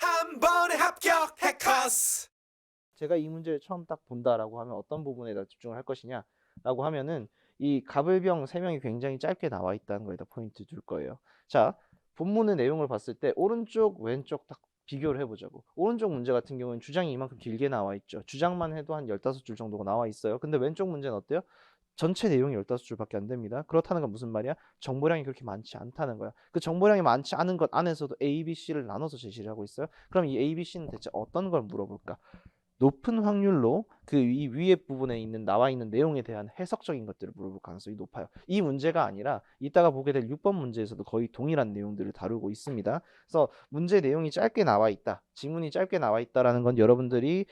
한 번에 합격 해커스. 제가 이 문제를 처음 딱 본다라고 하면 어떤 부분에다 집중을 할 것이냐라고 하면은 이 갑을병 3명이 굉장히 짧게 나와 있다는 거에다 포인트 둘 거예요. 자, 본문의 내용을 봤을 때 오른쪽 왼쪽 딱 비교를 해보자고. 오른쪽 문제 같은 경우는 주장이 이만큼 길게 나와 있죠. 주장만 해도 한 15줄 정도가 나와 있어요. 근데 왼쪽 문제는 어때요? 전체 내용이 15줄밖에 안 됩니다. 그렇다는 건 무슨 말이야? 정보량이 그렇게 많지 않다는 거야. 그 정보량이 많지 않은 것 안에서도 A, B, C를 나눠서 제시를 하고 있어요. 그럼 이 A, B, C는 대체 어떤 걸 물어볼까? 높은 확률로 그 이 위에 부분에 있는 나와 있는 내용에 대한 해석적인 것들을 물어볼 가능성이 높아요. 이 문제가 아니라 이따가 보게 될 6번 문제에서도 거의 동일한 내용들을 다루고 있습니다. 그래서 문제 내용이 짧게 나와 있다, 지문이 짧게 나와 있다라는 건 여러분들이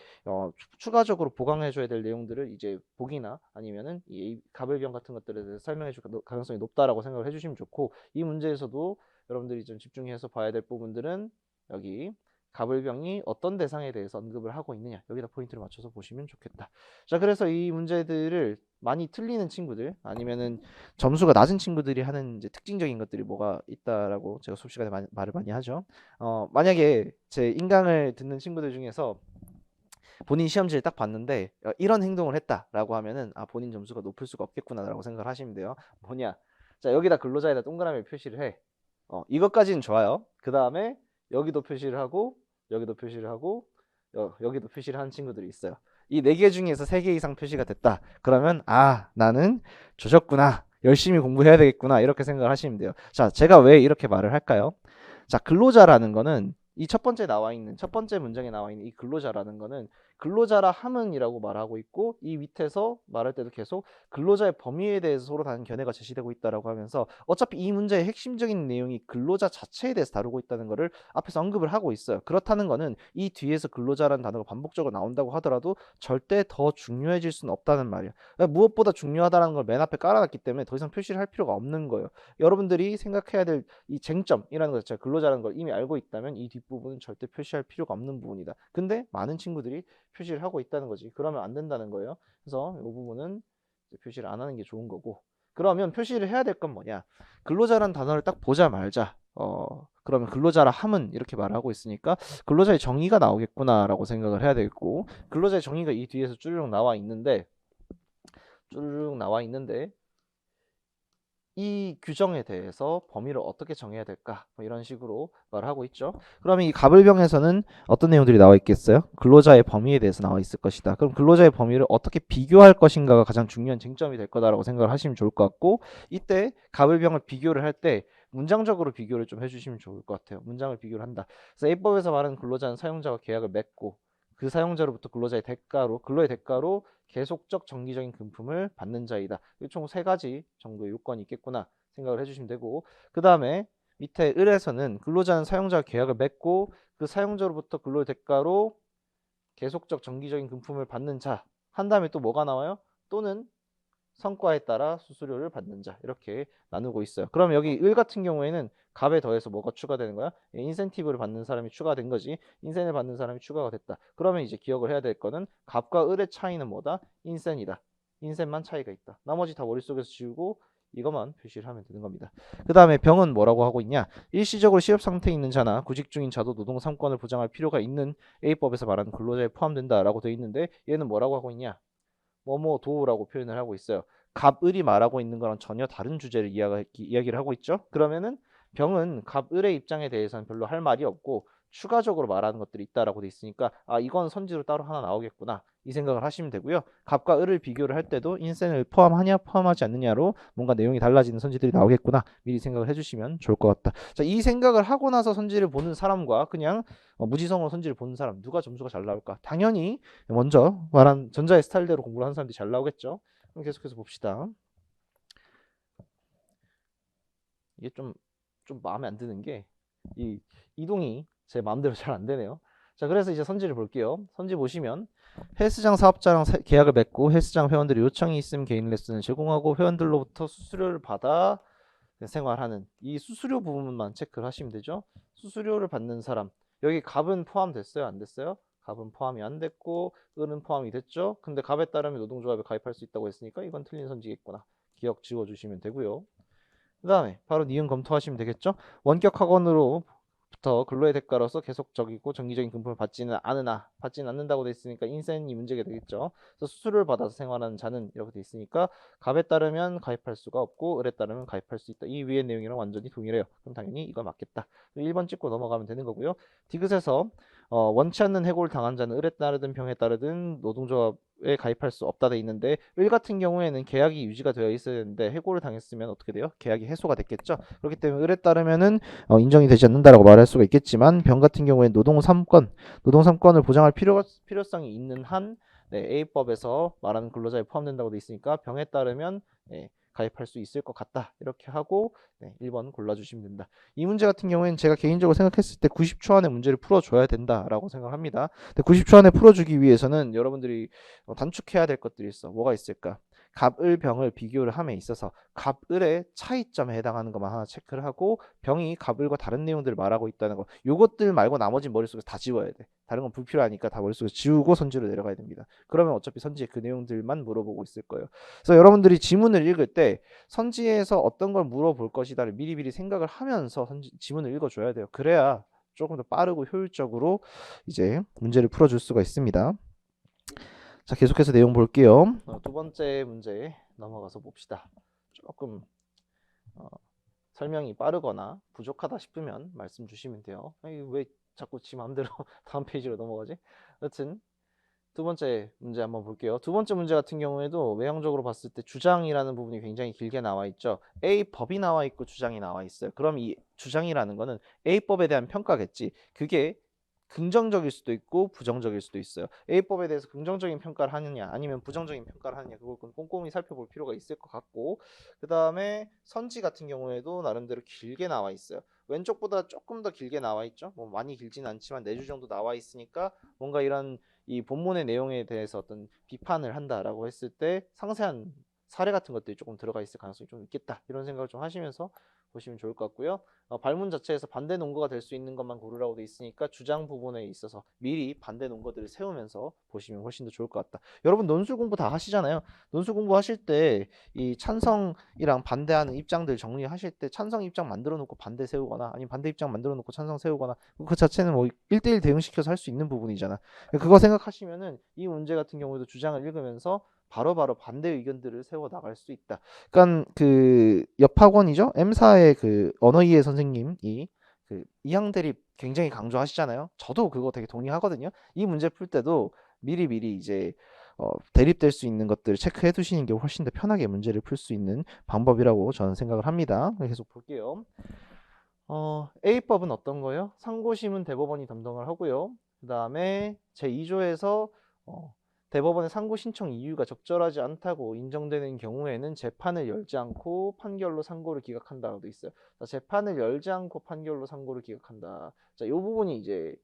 추가적으로 보강해 줘야 될 내용들을 이제 보기나 아니면은 이 갑을병 같은 것들에 대해서 설명해 줄 가능성이 높다라고 생각을 해주시면 좋고, 이 문제에서도 여러분들이 좀 집중해서 봐야 될 부분들은 여기 갑을병이 어떤 대상에 대해서 언급을 하고 있느냐, 여기다 포인트를 맞춰서 보시면 좋겠다. 자, 그래서 이 문제들을 많이 틀리는 친구들 아니면은 점수가 낮은 친구들이 하는 이제 특징적인 것들이 뭐가 있다라고 제가 수업 시간에 말을 많이 하죠. 만약에 제 인강을 듣는 친구들 중에서 본인 시험지를 딱 봤는데 이런 행동을 했다라고 하면은 본인 점수가 높을 수가 없겠구나라고 생각을 하시면 돼요. 뭐냐? 자, 여기다 근로자에다 동그라미 표시를 해. 이것까지는 좋아요. 그 다음에 여기도 표시를 하고 여기도 표시를 하고 여기도 표시를 하는 친구들이 있어요. 이 4개 중에서 3개 이상 표시가 됐다. 그러면 나는 조졌구나. 열심히 공부해야 되겠구나. 이렇게 생각을 하시면 돼요. 자, 제가 왜 이렇게 말을 할까요? 자, 근로자라는 거는 이 첫 번째 문장에 나와 있는 이 근로자라는 거는 근로자라 함은이라고 말하고 있고, 이 밑에서 말할 때도 계속 근로자의 범위에 대해서 서로 다른 견해가 제시되고 있다라고 하면서 어차피 이 문제의 핵심적인 내용이 근로자 자체에 대해서 다루고 있다는 것을 앞에서 언급을 하고 있어요. 그렇다는 거는 이 뒤에서 근로자라는 단어가 반복적으로 나온다고 하더라도 절대 더 중요해질 수는 없다는 말이야. 그러니까 무엇보다 중요하다는 걸 맨 앞에 깔아놨기 때문에 더 이상 표시를 할 필요가 없는 거예요. 여러분들이 생각해야 될 이 쟁점이라는 것 자체가 근로자라는 걸 이미 알고 있다면 이 뒷부분은 절대 표시할 필요가 없는 부분이다. 근데 많은 친구들이 표시를 하고 있다는 거지. 그러면 안 된다는 거예요. 그래서 이 부분은 표시를 안 하는 게 좋은 거고, 그러면 표시를 해야 될 건 뭐냐? 근로자라는 단어를 딱 보자마자 그러면 근로자라 함은 이렇게 말하고 있으니까 근로자의 정의가 나오겠구나라고 생각을 해야 되겠고, 근로자의 정의가 이 뒤에서 쭈르륵 나와 있는데 이 규정에 대해서 범위를 어떻게 정해야 될까? 뭐 이런 식으로 말을 하고 있죠. 그러면 이 갑을병에서는 어떤 내용들이 나와 있겠어요? 근로자의 범위에 대해서 나와 있을 것이다. 그럼 근로자의 범위를 어떻게 비교할 것인가가 가장 중요한 쟁점이 될 거다라고 생각을 하시면 좋을 것 같고, 이때 갑을병을 비교를 할 때 문장적으로 비교를 좀 해주시면 좋을 것 같아요. 문장을 비교를 한다. 그래서 A법에서 말하는 근로자는 사용자와 계약을 맺고 그 사용자로부터 근로의 대가로 계속적 정기적인 금품을 받는 자이다. 총 3가지 정도의 요건이 있겠구나 생각을 해주시면 되고, 그 다음에 밑에 을에서는 근로자는 사용자와 계약을 맺고 그 사용자로부터 근로의 대가로 계속적 정기적인 금품을 받는 자 한 다음에 또 뭐가 나와요? 또는 성과에 따라 수수료를 받는 자, 이렇게 나누고 있어요. 그럼 여기 을 같은 경우에는 갑에 더해서 뭐가 추가되는 거야? 인센티브를 받는 사람이 추가된 거지. 인센을 받는 사람이 추가가 됐다. 그러면 이제 기억을 해야 될 거는 갑과 을의 차이는 뭐다? 인센이다. 인센만 차이가 있다. 나머지 다 머릿속에서 지우고 이것만 표시를 하면 되는 겁니다. 그 다음에 병은 뭐라고 하고 있냐? 일시적으로 실업 상태에 있는 자나 구직 중인 자도 노동 3권을 보장할 필요가 있는 A법에서 말하는 근로자에 포함된다라고 되어 있는데, 얘는 뭐라고 하고 있냐? 뭐뭐도라고 표현을 하고 있어요. 갑을이 말하고 있는 거랑 전혀 다른 주제를 이야기를 하고 있죠. 그러면은 병은 갑을의 입장에 대해서는 별로 할 말이 없고 추가적으로 말하는 것들이 있다라고 돼 있으니까 이건 선지로 따로 하나 나오겠구나 이 생각을 하시면 되고요. 갑과 을을 비교를 할 때도 인센을 포함하냐 포함하지 않느냐로 뭔가 내용이 달라지는 선지들이 나오겠구나 미리 생각을 해주시면 좋을 것 같다. 자, 이 생각을 하고 나서 선지를 보는 사람과 그냥 무지성으로 선지를 보는 사람, 누가 점수가 잘 나올까? 당연히 먼저 말한 전자의 스타일대로 공부를 하는 사람들이 잘 나오겠죠. 그럼 계속해서 봅시다. 이게 좀 마음에 안 드는 게 이 이동이 제 마음대로 잘 안 되네요. 자, 그래서 이제 선지를 볼게요. 선지 보시면 헬스장 사업자랑 계약을 맺고 헬스장 회원들이 요청이 있음 개인 레슨을 제공하고 회원들로부터 수수료를 받아 생활하는 이 수수료 부분만 체크를 하시면 되죠. 수수료를 받는 사람, 여기 갑은 포함됐어요? 안 됐어요? 갑은 포함이 안 됐고 을은 포함이 됐죠. 근데 갑에 따르면 노동조합에 가입할 수 있다고 했으니까 이건 틀린 선지겠구나. 기억 지워주시면 되고요. 그 다음에 바로 니은 검토하시면 되겠죠. 원격 학원으로부터 부터 근로의 대가로서 계속적이고 정기적인 금품을 받지는 않는다고 돼 있으니까 인센이 문제가 되겠죠. 그래서 수수료를 받아서 생활하는 자는 이렇게 돼 있으니까 갑에 따르면 가입할 수가 없고 을에 따르면 가입할 수 있다. 이 위의 내용이랑 완전히 동일해요. 그럼 당연히 이거 맞겠다. 1번 찍고 넘어가면 되는 거고요. 디귿에서 원치 않는 해고를 당한 자는 을에 따르든 병에 따르든 노동조합에 가입할 수 없다 돼 있는데 을 같은 경우에는 계약이 유지가 되어 있어야 되는데 해고를 당했으면 어떻게 돼요? 계약이 해소가 됐겠죠. 그렇기 때문에 을에 따르면은 인정이 되지 않는다라고 말할 수가 있겠지만 병 같은 경우에는 노동 3권을 보장할 필요성이 있는 한 A법에서 말하는 근로자에 포함된다고 돼 있으니까 병에 따르면 가입할 수 있을 것 같다. 이렇게 하고 1번 골라주시면 된다. 이 문제 같은 경우에는 제가 개인적으로 생각했을 때 90초 안에 문제를 풀어줘야 된다라고 생각합니다. 근데 90초 안에 풀어주기 위해서는 여러분들이 단축해야 될 것들이 있어. 뭐가 있을까? 갑을 병을 비교를 함에 있어서 갑을의 차이점에 해당하는 것만 하나 체크를 하고 병이 갑을과 다른 내용들을 말하고 있다는 거 요것들 말고 나머지 머릿속에서 다 지워야 돼. 다른 건 불필요하니까 다 머릿속에서 지우고 선지로 내려가야 됩니다. 그러면 어차피 선지에 그 내용들만 물어보고 있을 거예요. 그래서 여러분들이 지문을 읽을 때 선지에서 어떤 걸 물어볼 것이다를 미리미리 생각을 하면서 지문을 읽어줘야 돼요. 그래야 조금 더 빠르고 효율적으로 이제 문제를 풀어줄 수가 있습니다. 자, 계속해서 내용 볼게요. 두 번째 문제 넘어가서 봅시다. 조금 설명이 빠르거나 부족하다 싶으면 말씀 주시면 돼요. 아니, 왜 자꾸 지 마음대로 다음 페이지로 넘어가지? 여튼 두 번째 문제 한번 볼게요. 두 번째 문제 같은 경우에도 외형적으로 봤을 때 주장이라는 부분이 굉장히 길게 나와 있죠. A법이 나와 있고 주장이 나와 있어요. 그럼 이 주장이라는 거는 A법에 대한 평가겠지. 그게 긍정적일 수도 있고 부정적일 수도 있어요. A법에 대해서 긍정적인 평가를 하느냐 아니면 부정적인 평가를 하느냐 그걸 꼼꼼히 살펴볼 필요가 있을 것 같고 그 다음에 선지 같은 경우에도 나름대로 길게 나와 있어요. 왼쪽보다 조금 더 길게 나와 있죠. 뭐 많이 길지는 않지만 4줄 정도 나와 있으니까 뭔가 이런 이 본문의 내용에 대해서 어떤 비판을 한다라고 했을 때 상세한 사례 같은 것들이 조금 들어가 있을 가능성이 좀 있겠다 이런 생각을 좀 하시면서 보시면 좋을 것 같고요. 발문 자체에서 반대 논거가 될 수 있는 것만 고르라고 돼 있으니까 주장 부분에 있어서 미리 반대 논거들을 세우면서 보시면 훨씬 더 좋을 것 같다. 여러분 논술 공부 다 하시잖아요. 논술 공부하실 때 이 찬성이랑 반대하는 입장들 정리하실 때 찬성 입장 만들어 놓고 반대 세우거나 아니면 반대 입장 만들어 놓고 찬성 세우거나 그 자체는 뭐 1대1 대응시켜서 할 수 있는 부분이잖아. 그거 생각하시면은 이 문제 같은 경우에도 주장을 읽으면서 바로바로 반대 의견들을 세워 나갈 수 있다. 그러니까 그 옆 학원이죠. M사의 그 언어이해 선생님이 그 이항 대립 굉장히 강조하시잖아요. 저도 그거 되게 동의하거든요. 이 문제 풀 때도 미리 이제 대립될 수 있는 것들을 체크해 두시는 게 훨씬 더 편하게 문제를 풀 수 있는 방법이라고 저는 생각을 합니다. 계속 볼게요. A법은 어떤 거예요? 상고심은 대법원이 담당을 하고요. 그 다음에 제2조에서 대법원의 상고 신청 이유가 적절하지 않다고 인정되는 경우에는 재판을 열지 않고 판결로 상고를 기각한다고 돼 있어요. 자, 재판을 열지 않고 판결로 상고를 기각한다. 자, 이 부분이 이제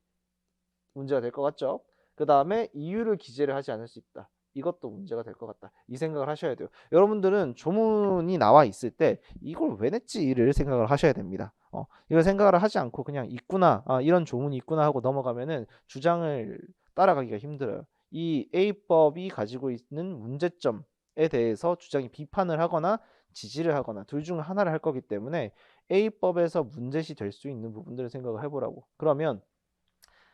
문제가 될 것 같죠? 그 다음에 이유를 기재를 하지 않을 수 있다. 이것도 문제가 될 것 같다. 이 생각을 하셔야 돼요. 여러분들은 조문이 나와 있을 때 이걸 왜 냈지를 생각을 하셔야 됩니다. 이걸 생각을 하지 않고 그냥 있구나, 이런 조문이 있구나 하고 넘어가면은 주장을 따라가기가 힘들어요. 이 A법이 가지고 있는 문제점에 대해서 주장이 비판을 하거나 지지를 하거나 둘 중 하나를 할 거기 때문에 A법에서 문제시 될 수 있는 부분들을 생각을 해보라고. 그러면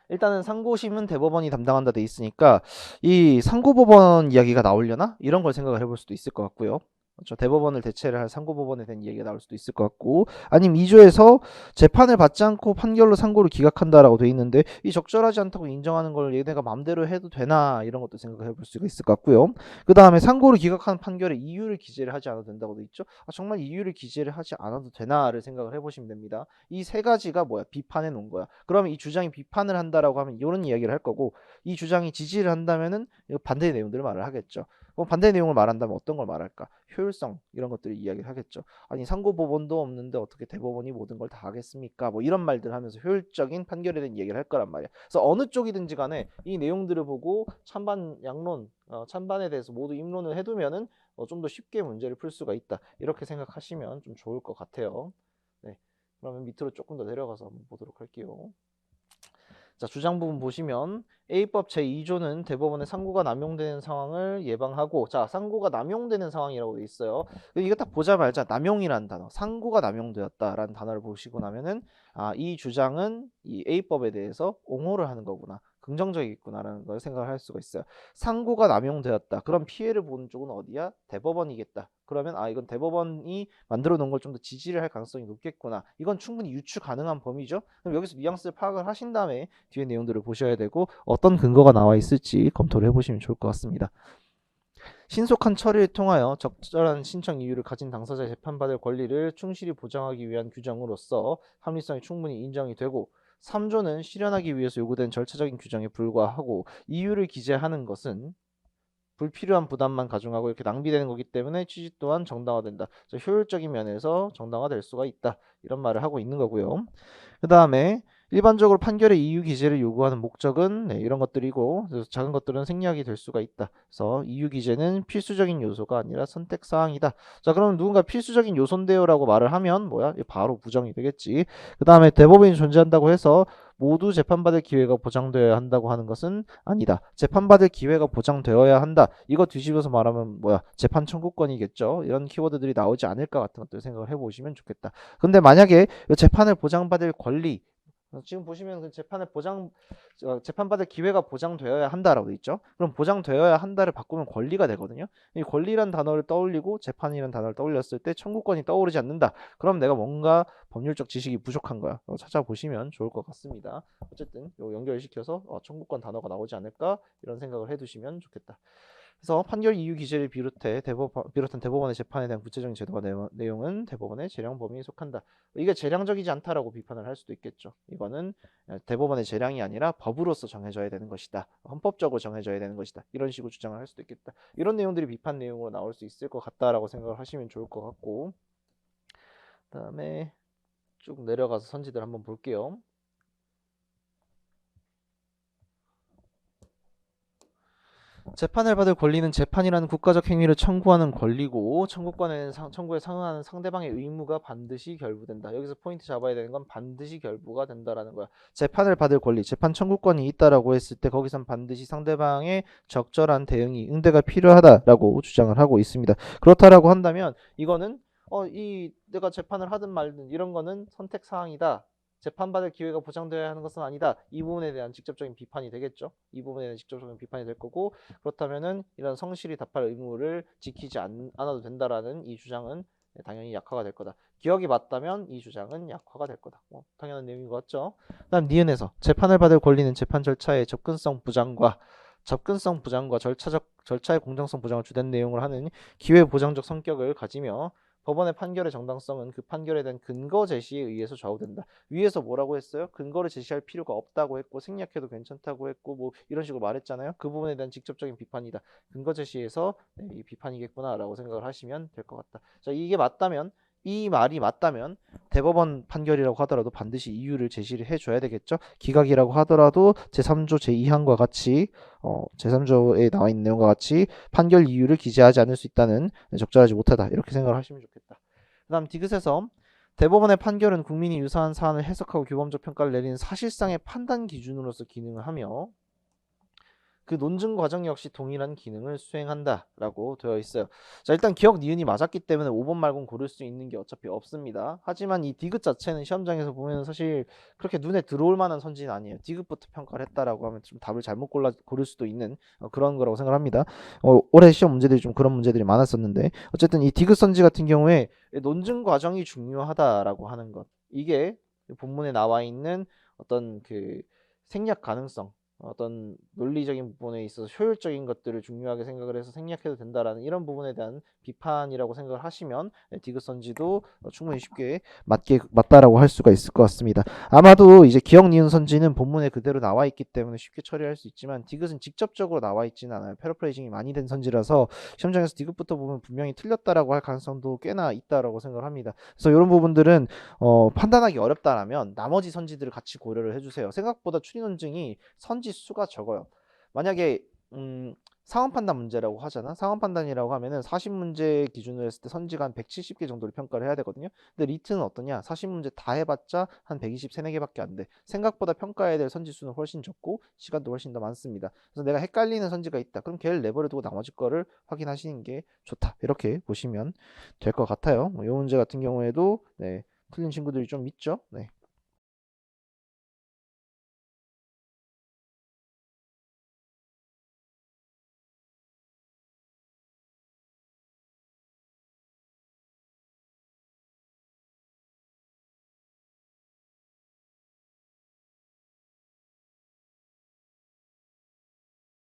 일단은 상고심은 대법원이 담당한다 돼 있으니까 이 상고법원 이야기가 나오려나? 이런 걸 생각을 해볼 수도 있을 것 같고요. 그렇죠. 대법원을 대체를 할 상고법원에 대한 이야기가 나올 수도 있을 것 같고 아니면 2조에서 재판을 받지 않고 판결로 상고를 기각한다라고 돼 있는데 이 적절하지 않다고 인정하는 걸 얘네가 마음대로 해도 되나 이런 것도 생각해 볼 수가 있을 것 같고요. 그 다음에 상고를 기각한 판결에 이유를 기재를 하지 않아도 된다고 돼 있죠. 정말 이유를 기재를 하지 않아도 되나를 생각을 해보시면 됩니다. 이 세 가지가 뭐야? 비판해 놓은 거야. 그러면 이 주장이 비판을 한다라고 하면 이런 이야기를 할 거고 이 주장이 지지를 한다면은 반대의 내용들을 말을 하겠죠. 그럼 반대 내용을 말한다면 어떤 걸 말할까? 효율성 이런 것들을 이야기를 하겠죠. 아니 상고법원도 없는데 어떻게 대법원이 모든 걸 다 하겠습니까? 뭐 이런 말들 하면서 효율적인 판결에 대한 얘기를 할 거란 말이야. 그래서 어느 쪽이든지 간에 이 내용들을 보고 찬반 양론, 찬반에 대해서 모두 입론을 해두면은 좀 더 쉽게 문제를 풀 수가 있다. 이렇게 생각하시면 좀 좋을 것 같아요. 네, 그러면 밑으로 조금 더 내려가서 한번 보도록 할게요. 자, 주장 부분 보시면 A법 제2조는 대법원의 상고가 남용되는 상황을 예방하고, 자, 상고가 남용되는 상황이라고 돼 있어요. 이거 딱 보자마자 남용이라는 단어, 상고가 남용되었다라는 단어를 보시고 나면은 이 주장은 이 A법에 대해서 옹호를 하는 거구나, 긍정적이구나라는 걸 생각을 할 수가 있어요. 상고가 남용되었다. 그럼 피해를 보는 쪽은 어디야? 대법원이겠다. 그러면 이건 대법원이 만들어 놓은 걸 좀 더 지지를 할 가능성이 높겠구나. 이건 충분히 유추 가능한 범위죠. 그럼 여기서 뉘앙스를 파악을 하신 다음에 뒤에 내용들을 보셔야 되고 어떤 근거가 나와 있을지 검토를 해보시면 좋을 것 같습니다. 신속한 처리를 통하여 적절한 신청 이유를 가진 당사자의 재판받을 권리를 충실히 보장하기 위한 규정으로서 합리성이 충분히 인정이 되고, 3조는 실현하기 위해서 요구된 절차적인 규정에 불과하고, 이유를 기재하는 것은 불필요한 부담만 가중하고 이렇게 낭비되는 거기 때문에 취지 또한 정당화된다. 효율적인 면에서 정당화될 수가 있다. 이런 말을 하고 있는 거고요. 그 다음에 일반적으로 판결의 이유 기재를 요구하는 목적은 이런 것들이고, 그래서 작은 것들은 생략이 될 수가 있다. 그래서 이유 기재는 필수적인 요소가 아니라 선택 사항이다. 자, 그럼 누군가 필수적인 요소인데요라고 말을 하면 뭐야? 바로 부정이 되겠지. 그 다음에 대법원이 존재한다고 해서 모두 재판받을 기회가 보장되어야 한다고 하는 것은 아니다. 재판받을 기회가 보장되어야 한다. 이거 뒤집어서 말하면 뭐야? 재판 청구권이겠죠. 이런 키워드들이 나오지 않을까 같은 것들 생각을 해보시면 좋겠다. 근데 만약에 재판을 보장받을 권리, 지금 보시면 그 재판받을 기회가 보장되어야 한다라고 돼 있죠. 그럼 보장되어야 한다를 바꾸면 권리가 되거든요. 이 권리란 단어를 떠올리고 재판이란 단어를 떠올렸을 때 청구권이 떠오르지 않는다. 그럼 내가 뭔가 법률적 지식이 부족한 거야. 찾아보시면 좋을 것 같습니다. 어쨌든 요 연결시켜서 청구권 단어가 나오지 않을까 이런 생각을 해두시면 좋겠다. 그래서 판결 이유 기재를 비롯한 대법원의 재판에 대한 구체적인 제도와 내용은 대법원의 재량 범위에 속한다. 이게 재량적이지 않다라고 비판을 할 수도 있겠죠. 이거는 대법원의 재량이 아니라 법으로서 정해져야 되는 것이다. 헌법적으로 정해져야 되는 것이다. 이런 식으로 주장을 할 수도 있겠다. 이런 내용들이 비판 내용으로 나올 수 있을 것 같다라고 생각을 하시면 좋을 것 같고, 그 다음에 쭉 내려가서 선지들 한번 볼게요. 재판을 받을 권리는 재판이라는 국가적 행위를 청구하는 권리고, 청구권에는 청구에 상응하는 상대방의 의무가 반드시 결부된다. 여기서 포인트 잡아야 되는 건 반드시 결부가 된다라는 거야. 재판을 받을 권리, 재판 청구권이 있다라고 했을 때 거기선 반드시 상대방의 적절한 대응이 응대가 필요하다라고 주장을 하고 있습니다. 그렇다라고 한다면 이거는 내가 재판을 하든 말든 이런 거는 선택 사항이다. 재판받을 기회가 보장되어야 하는 것은 아니다. 이 부분에 대한 직접적인 비판이 되겠죠. 이 부분에 대한 직접적인 비판이 될 거고, 그렇다면은 이런 성실히 답할 의무를 지키지 않아도 된다라는 이 주장은 당연히 약화가 될 거다. 기억이 맞다면 이 주장은 약화가 될 거다. 당연한 내용인 것 같죠. 그다음 니은에서 재판을 받을 권리는 재판 절차의 접근성 부장과 절차의 공정성 보장을 주된 내용을 하는 기회 보장적 성격을 가지며, 법원의 판결의 정당성은 그 판결에 대한 근거 제시에 의해서 좌우된다. 위에서 뭐라고 했어요? 근거를 제시할 필요가 없다고 했고 생략해도 괜찮다고 했고 뭐 이런 식으로 말했잖아요. 그 부분에 대한 직접적인 비판이다. 근거 제시에서 이 비판이겠구나라고 생각을 하시면 될 것 같다. 자, 이 말이 맞다면 대법원 판결이라고 하더라도 반드시 이유를 제시를 해줘야 되겠죠. 기각이라고 하더라도 제3조 제2항과 같이 제3조에 나와 있는 내용과 같이 판결 이유를 기재하지 않을 수 있다는, 적절하지 못하다 이렇게 생각을 하시면 좋겠다. 그 다음 디귿에서 대법원의 판결은 국민이 유사한 사안을 해석하고 규범적 평가를 내리는 사실상의 판단 기준으로서 기능을 하며 그 논증 과정 역시 동일한 기능을 수행한다라고 되어 있어요. 자, 일단 기억 니은이 맞았기 때문에 5번 말고는 고를 수 있는 게 어차피 없습니다. 하지만 이 디귿 자체는 시험장에서 보면 사실 그렇게 눈에 들어올 만한 선지는 아니에요. 디귿부터 평가를 했다라고 하면 좀 답을 잘못 고를 수도 있는 그런 거라고 생각합니다. 올해 시험 문제들이 좀 그런 문제들이 많았었는데, 어쨌든 이 디귿 선지 같은 경우에 논증 과정이 중요하다라고 하는 것, 이게 본문에 나와 있는 어떤 그 생략 가능성, 어떤 논리적인 부분에 있어서 효율적인 것들을 중요하게 생각을 해서 생략해도 된다라는 이런 부분에 대한 비판이라고 생각을 하시면 디귿 선지도 충분히 쉽게 맞다라고 할 수가 있을 것 같습니다. 아마도 이제 기억 니은 선지는 본문에 그대로 나와 있기 때문에 쉽게 처리할 수 있지만 디귿은 직접적으로 나와 있지는 않아요. 패러프레이징이 많이 된 선지라서 시험장에서 디귿부터 보면 분명히 틀렸다라고 할 가능성도 꽤나 있다라고 생각을 합니다. 그래서 이런 부분들은 판단하기 어렵다라면 나머지 선지들을 같이 고려를 해주세요. 생각보다 추리 논증이 선지 수가 적어요. 만약에 상황 판단 문제라고 하잖아. 상황 판단이라고 하면은 40문제 기준으로 했을 때 선지가 한 170개 정도를 평가를 해야 되거든요. 근데 리트는 어떠냐? 40문제 다 해봤자 한 123, 4개밖에 안 돼. 생각보다 평가해야 될 선지 수는 훨씬 적고 시간도 훨씬 더 많습니다. 그래서 내가 헷갈리는 선지가 있다. 그럼 걔를 내버려두고 나머지 거를 확인하시는 게 좋다. 이렇게 보시면 될 것 같아요. 이 문제 같은 경우에도 네, 틀린 친구들이 좀 있죠. 네.